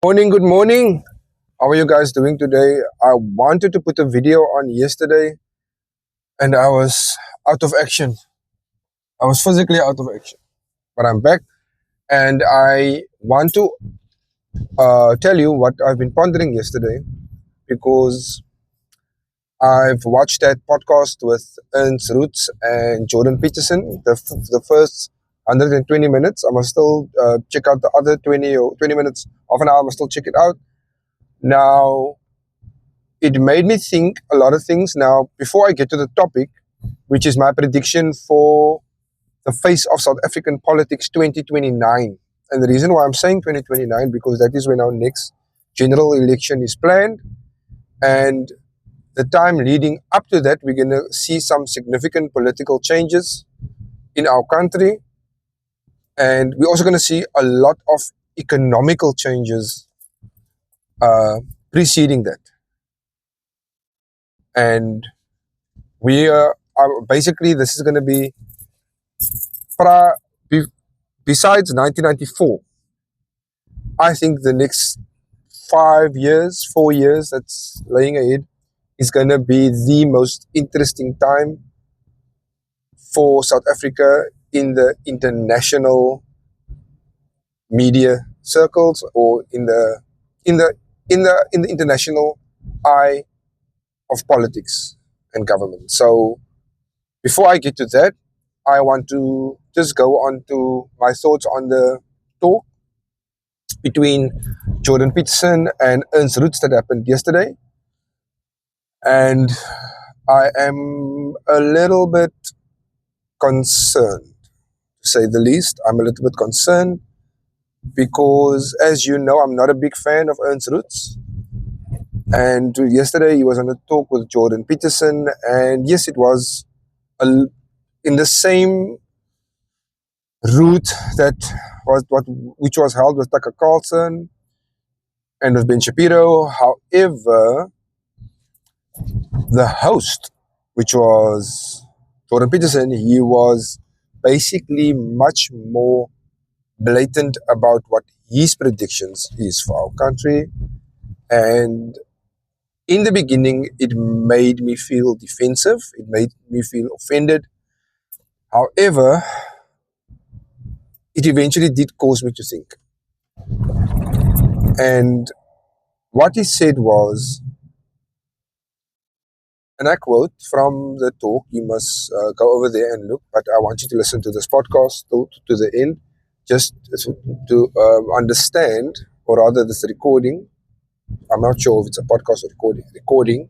Morning, good morning. How are you guys doing today? I wanted to put a video on yesterday and I was out of action. I was physically out of action, but I'm back and I want to tell you what I've been pondering yesterday because I've watched that podcast with Ernst Roots and Jordan Peterson, the first 120 minutes. I must still check out the other 20 or 20 minutes, half an hour, I must still check it out. Now, it made me think a lot of things. Now, before I get to the topic, which is my prediction for the face of South African politics 2029. And the reason why I'm saying 2029, because that is when our next general election is planned. And the time leading up to that, we're going to see some significant political changes in our country. And we're also going to see a lot of economical changes preceding that. And we are basically, this is going to be pra, besides 1994, I think the next 5 years, 4 years that's laying ahead is going to be the most interesting time for South Africa in the international media circles or in the international eye of politics and government. So before I get to that, I want to just go on to my thoughts on the talk between Jordan Peterson and Ernst Roots that happened yesterday. And I am a little bit concerned, to say the least. I'm a little bit concerned because, as you know, I'm not a big fan of Ernst Roots. And yesterday he was on a talk with Jordan Peterson, and yes, it was in the same route that was which was held with Tucker Carlson and with Ben Shapiro. However, the host, which was Jordan Peterson, he was basically much more blatant about what his predictions is for our country. And in the beginning, it made me feel defensive. It made me feel offended. However, it eventually did cause me to think. And what he said was, and I quote from the talk, you must go over there and look, but I want you to listen to this podcast to the end, just to understand, or rather this recording. I'm not sure if it's a podcast or recording.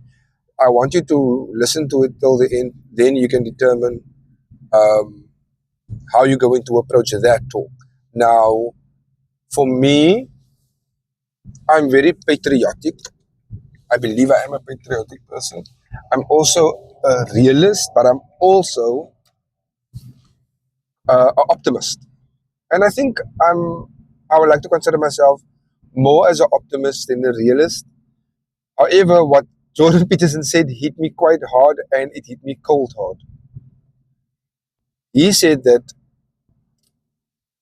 I want you to listen to it till the end, then you can determine um, how you're going to approach that talk. Now, for me, I'm very patriotic. I believe I am a patriotic person. I'm also a realist, but I'm also an optimist. And I think I would like to consider myself more as an optimist than a realist. However, what Jordan Peterson said hit me quite hard and it hit me cold hard. He said that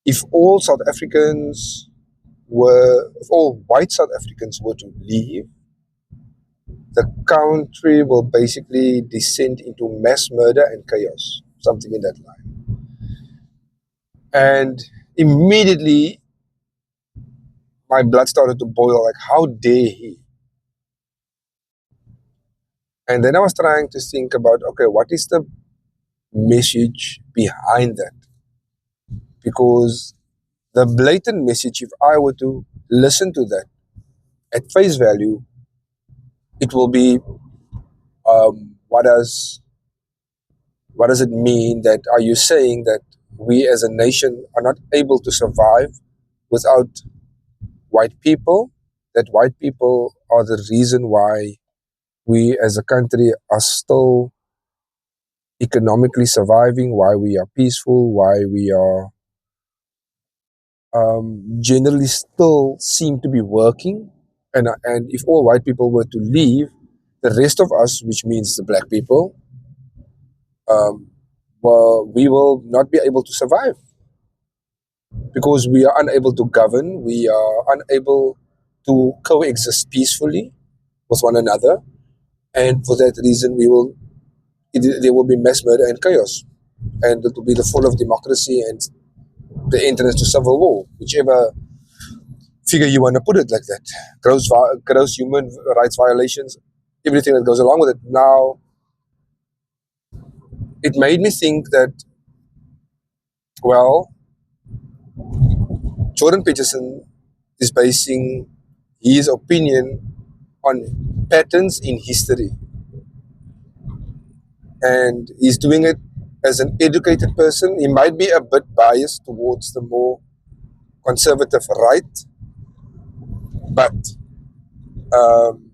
if all South Africans if all white South Africans were to leave, the country will basically descend into mass murder and chaos, something in that line. And immediately my blood started to boil, like, how dare he? And then I was trying to think about, okay, what is the message behind that? Because the blatant message, if I were to listen to that at face value, it will be, what does it mean? That are you saying that we as a nation are not able to survive without white people? That white people are the reason why we as a country are still economically surviving, why we are peaceful, why we are generally still seem to be working. And if all white people were to leave, the rest of us, which means the black people, um, well, we will not be able to survive because we are unable to govern, we are unable to coexist peacefully with one another, and for that reason, there will be mass murder and chaos, and it will be the fall of democracy and the entrance to civil war, whichever figure you want to put it like that. Gross human rights violations, everything that goes along with it. Now, it made me think that, well, Jordan Peterson is basing his opinion on patterns in history, and he's doing it as an educated person. He might be a bit biased towards the more conservative right, but um,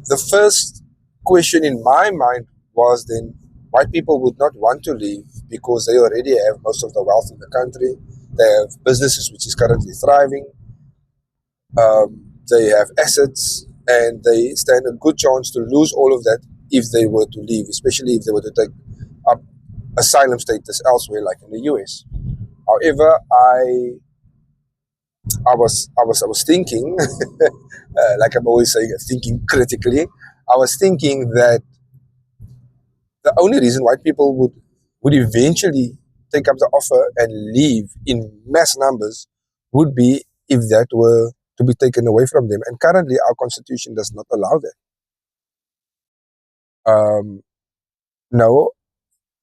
the first question in my mind was then white people would not want to leave because they already have most of the wealth in the country. They have businesses which is currently thriving. They have assets, and they stand a good chance to lose all of that if they were to leave, especially if they were to take up asylum status elsewhere, like in the US. However, I was thinking, like I'm always saying, thinking critically. I was thinking that the only reason white people would eventually take up the offer and leave in mass numbers would be if that were to be taken away from them. And currently, our constitution does not allow that. No,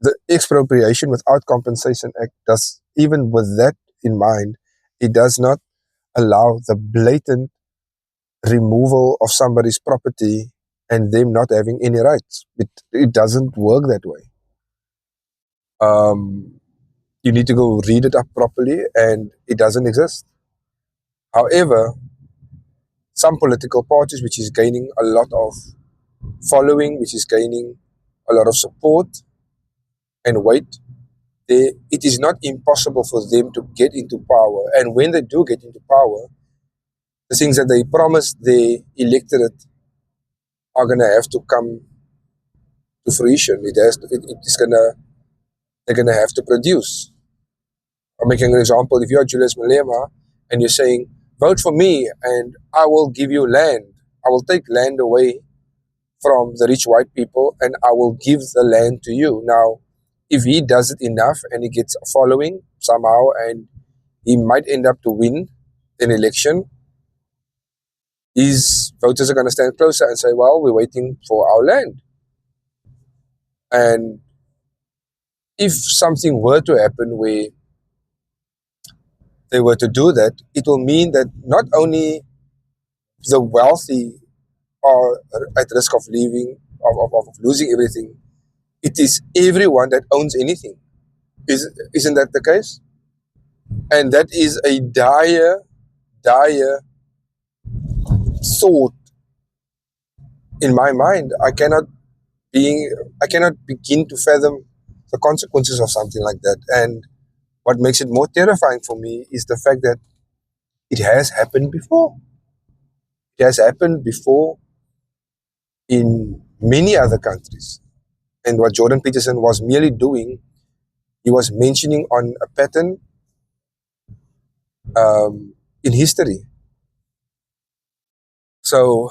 the Expropriation Without Compensation Act does, even with that in mind, it does not allow the blatant removal of somebody's property and them not having any rights. It doesn't work that way. You need to go read it up properly, and it doesn't exist. However, some political parties, which is gaining a lot of following, which is gaining a lot of support and weight, it is not impossible for them to get into power. And when they do get into power, the things that they promised the electorate are going to have to come to fruition. They're going to have to produce. I'm making an example. If you're Julius Malema and you're saying, vote for me and I will give you land, I will take land away from the rich white people and I will give the land to you. Now, if he does it enough and he gets a following somehow and he might end up to win an election, his voters are going to stand closer and say, well, we're waiting for our land. And if something were to happen where they were to do that, it will mean that not only the wealthy are at risk of leaving, of losing everything, it is everyone that owns anything. Isn't that the case? And that is a dire thought in my mind. I cannot begin to fathom the consequences of something like that. And what makes it more terrifying for me is the fact that it has happened before. It has happened before in many other countries. And what Jordan Peterson was merely doing, he was mentioning on a pattern in history. So,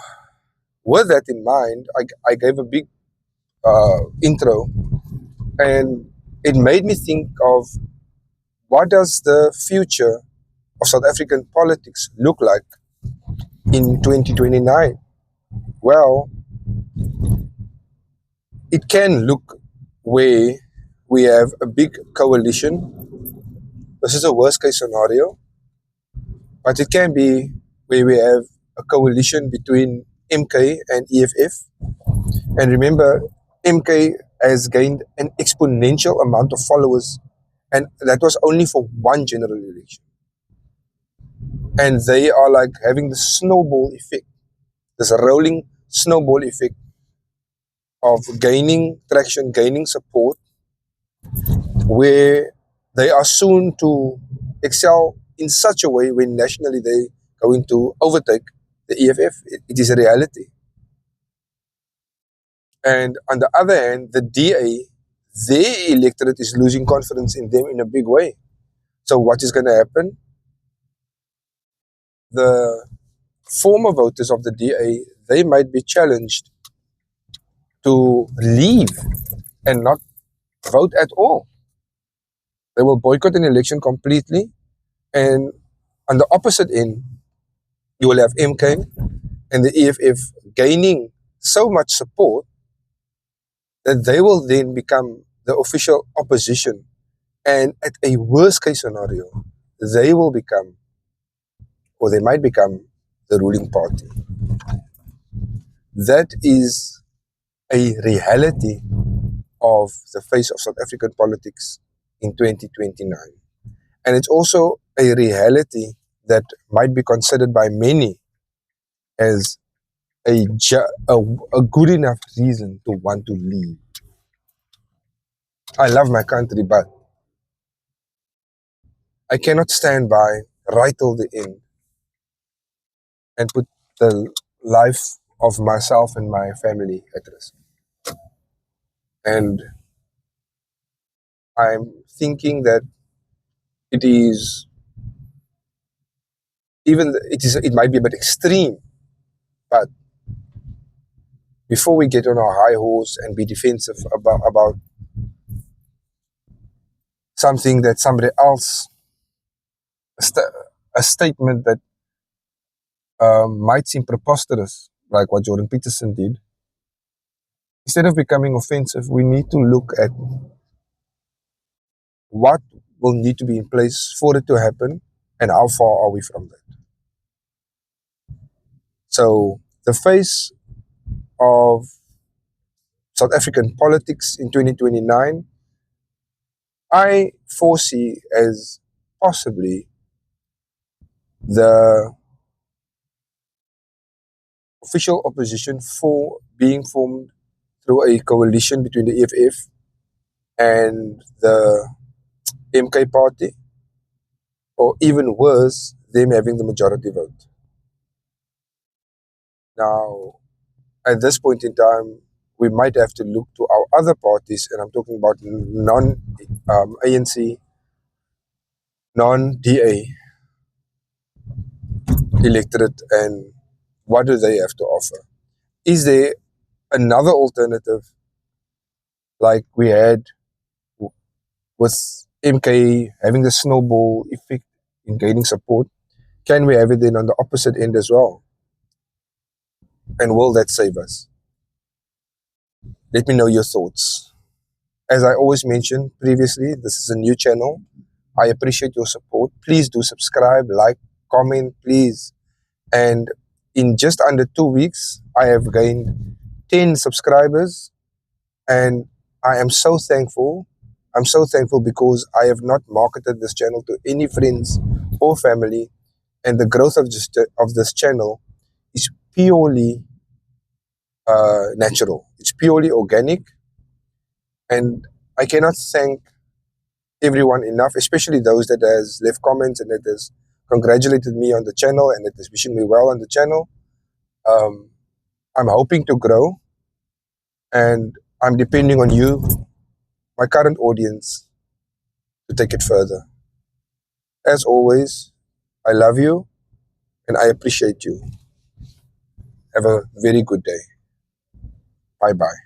with that in mind, I gave a big intro, and it made me think of what does the future of South African politics look like in 2029? Well, it can look where we have a big coalition. This is a worst case scenario, but it can be where we have a coalition between MK and EFF. And remember, MK has gained an exponential amount of followers, and that was only for one general election. And they are like having the snowball effect, this rolling snowball effect of gaining traction, gaining support, where they are soon to excel in such a way when nationally they are going to overtake the EFF. It is a reality. And on the other hand, the DA, their electorate is losing confidence in them in a big way. So what is going to happen? The former voters of the DA, they might be challenged to leave and not vote at all. They will boycott an election completely. And on the opposite end, you will have MK and the EFF gaining so much support that they will then become the official opposition. And at a worst case scenario, they will become, or they might become, the ruling party. That is a reality of the face of South African politics in 2029. And it's also a reality that might be considered by many as a good enough reason to want to leave. I love my country, but I cannot stand by right till the end and put the life of myself and my family at risk. And I'm thinking that it is it might be a bit extreme, but before we get on our high horse and be defensive about something that somebody else, a statement that might seem preposterous, like what Jordan Peterson did, instead of becoming offensive, we need to look at what will need to be in place for it to happen and how far are we from that. So the face of South African politics in 2029, I foresee as possibly the official opposition for being formed through a coalition between the EFF and the MK party, or even worse, them having the majority vote. Now, at this point in time, we might have to look to our other parties, and I'm talking about non-ANC, non-DA electorate, and what do they have to offer? Is there another alternative like we had with MK having the snowball effect in gaining support? Can we have it then on the opposite end as well? And will that save us? Let me know your thoughts. As I always mentioned previously, this is a new channel. I appreciate your support. Please do subscribe, like, comment, please. And in just under 2 weeks, I have gained 10 subscribers, and I am so thankful. I'm so thankful because I have not marketed this channel to any friends or family, and the growth of this channel is purely natural. It's purely organic, and I cannot thank everyone enough, especially those that has left comments and that has congratulated me on the channel and that is wishing me well on the channel. I'm hoping to grow, and I'm depending on you, my current audience, to take it further. As always, I love you and I appreciate you. Have a very good day. Bye bye.